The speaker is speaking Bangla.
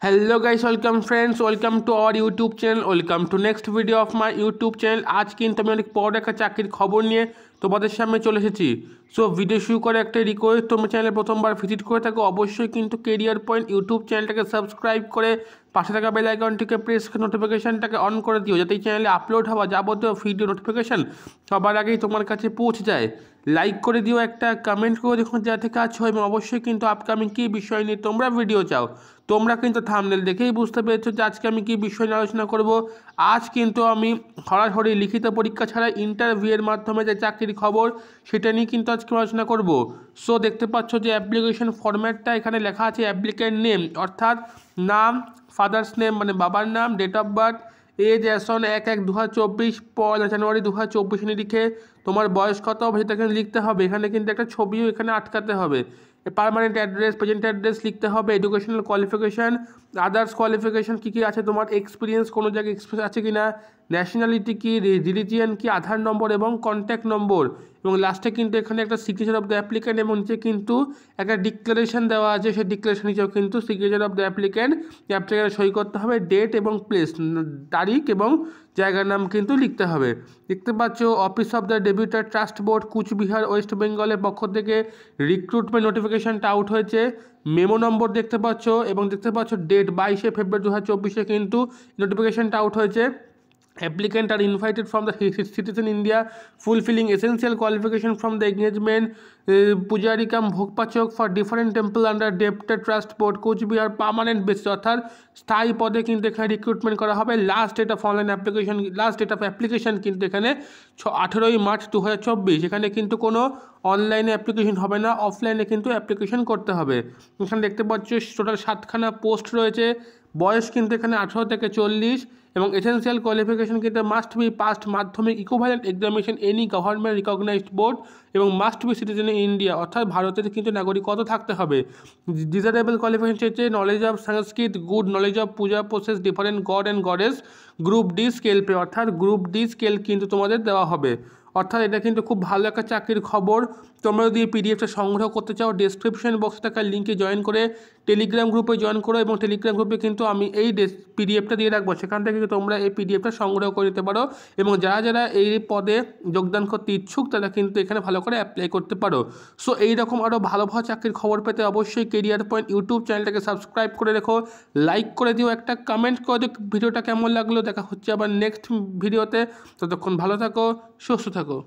Hello guys, welcome friends, welcome to our YouTube channel, welcome to next video of my YouTube channel. আজ কিন্তু আমি অনেক বড় একটা চাকরির খবর নিয়ে তোমাদের সামনে চলে এসেছি। সো ভিডিও শুরু করে একটা রিকোয়েস্ট, তোমরা চ্যানেলে প্রথমবার ভিজিট করে থাকো অবশ্যই কিন্তু কেরিয়ার পয়েন্ট ইউটিউব চ্যানেলটাকে সাবস্ক্রাইব করে পাশে থাকা বেল আইকনটিকে প্রেস করে নোটিফিকেশনটাকে অন করে দিও, যাতে এই চ্যানেলে আপলোড হওয়া যাবতীয় ভিডিও নোটিফিকেশন সবার আগেই তোমার কাছে পৌঁছে যায়। লাইক করে দিও, একটা কমেন্ট করে দেখুন যা থেকে আছো, এবং অবশ্যই কিন্তু আপকামিং কী বিষয় নিয়ে তোমরা ভিডিও চাও। তোমরা কিন্তু থাম্বনেল দেখেই বুঝতে পেরেছো যে আজকে আমি কী বিষয় নিয়ে আলোচনা করব। আজ কিন্তু আমি সরাসরি লিখিত পরীক্ষা ছাড়া ইন্টারভিউয়ের মাধ্যমে যে চাকরির খবর সেটা নিয়ে কিন্তু আজকে আলোচনা করব। সো দেখতে পাচ্ছ যে অ্যাপ্লিকেশন ফরম্যাটটা এখানে লেখা আছে অ্যাপ্লিক্যান্ট নেম, অর্থাৎ নাম, ফাদার্স নেম মানে বাবার নাম, ডেট অফ বার্থ, এজ অ্যাসন 1/1/2024, 1 জানুয়ারি 2024 লিখে তোমার বয়স কত হবে সেটা এখানে লিখতে হবে। এখানে কিন্তু একটা ছবিও এখানে আটকাতে হবে। পার্মানেন্ট অ্যাড্রেস, প্রেজেন্ট অ্যাড্রেস লিখতে হবে, এডুকেশনাল কোয়ালিফিকেশান, আদার্স কোয়ালিফিকেশান কী কী আছে, তোমার এক্সপিরিয়েন্স কোনো জায়গায় এক্সপিরিয়েন্স আছে কি না, ন্যাশনালিটি কী, রিলিজিয়ান কী, আধার নম্বর এবং কন্ট্যাক্ট নম্বর, এবং লাস্টে কিন্তু এখানে একটা সিগনেচার অফ দ্য অ্যাপ্লিক্যান্ট এবং নিচে কিন্তু একটা ডিক্লারেশন দেওয়া আছে। সেই ডিক্লারেশন নিচেও কিন্তু সিগনেচার অফ দ্য অ্যাপ্লিক্যান্ট সই করতে হবে, ডেট এবং প্লেস, তারিখ এবং জায়গার নাম কিন্তু লিখতে হবে। দেখতে পাচ্ছ office of the deputy trust board, Cooch Behar, west বেঙ্গলের পক্ষ থেকে রিক্রুটমেন্ট নোটিফিকেশানটা আউট হয়েছে। মেমো নম্বর দেখতে পাচ্ছ এবং দেখতে পাচ্ছ ডেট 22 ফেব্রুয়ারি 2024 কিন্তু নোটিফিকেশানটা আউট হয়েছে। Applicants are invited from the citizen India fulfilling essential qualification from the engagement pujari kam bhogpachok for different temple under deputy trust board Cooch Behar permanent basis, অর্থাৎ স্থায়ী পদে কিন্তু এখানে রিক্রুটমেন্ট করা হবে। Last date of online application, last date of application কিন্তু এখানে 18 মার্চ 2024। এখানে কিন্তু কোনো অনলাইনে অ্যাপ্লিকেশন হবে না, অফলাইনে কিন্তু অ্যাপ্লিকেশন করতে হবে। এখানে দেখতে পাচ্ছ টোটাল 7খানা পোস্ট রয়েছে। বয়স কিন্তু এখানে 18 থেকে 40 এবং এসেন্সিয়াল কোয়ালিফিকেশন কিন্তু must be passed Madhyamik equivalent examination any government recognized board এবং must be citizen in India, অর্থাৎ ভারতের কিন্তু নাগরিকত্ব থাকতে হবে। ডিজারেবল কোয়ালিফিকেশন হচ্ছে knowledge of Sanskrit, good knowledge of puja process, different god and goddess, group D scale pay, অর্থাৎ গ্রুপ ডি স্কেল কিন্তু তোমাদের দেওয়া হবে। অর্থাৎ এটা কিন্তু খুব ভালো একটা চাকরির খবর। তোমরা যদি এই পিডিএফটা সংগ্রহ করতে চাও ডেসক্রিপশন বক্সে থাকা লিঙ্কে জয়েন করে টেলিগ্রাম গ্রুপে জয়েন করো, এবং টেলিগ্রাম গ্রুপে কিন্তু আমি এই পিডিএফটা দিয়ে রাখবো, সেখান থেকে তোমরা এই পিডিএফটা সংগ্রহ করে নিতে পারো। এবং যারা যারা এই পদে যোগদান করতে ইচ্ছুক তারা কিন্তু এখানে ভালো করে অ্যাপ্লাই করতে পারো। সো এইরকম আরও ভালো ভালো চাকরির খবর পেতে অবশ্যই কেরিয়ার পয়েন্ট ইউটিউব চ্যানেলটাকে সাবস্ক্রাইব করে রেখো, লাইক করে দিও, একটা কমেন্ট করে দিও ভিডিওটা কেমন লাগলো। দেখা হচ্ছে আবার নেক্সট ভিডিওতে, ততক্ষণ ভালো থাকো, সুস্থ থাকো।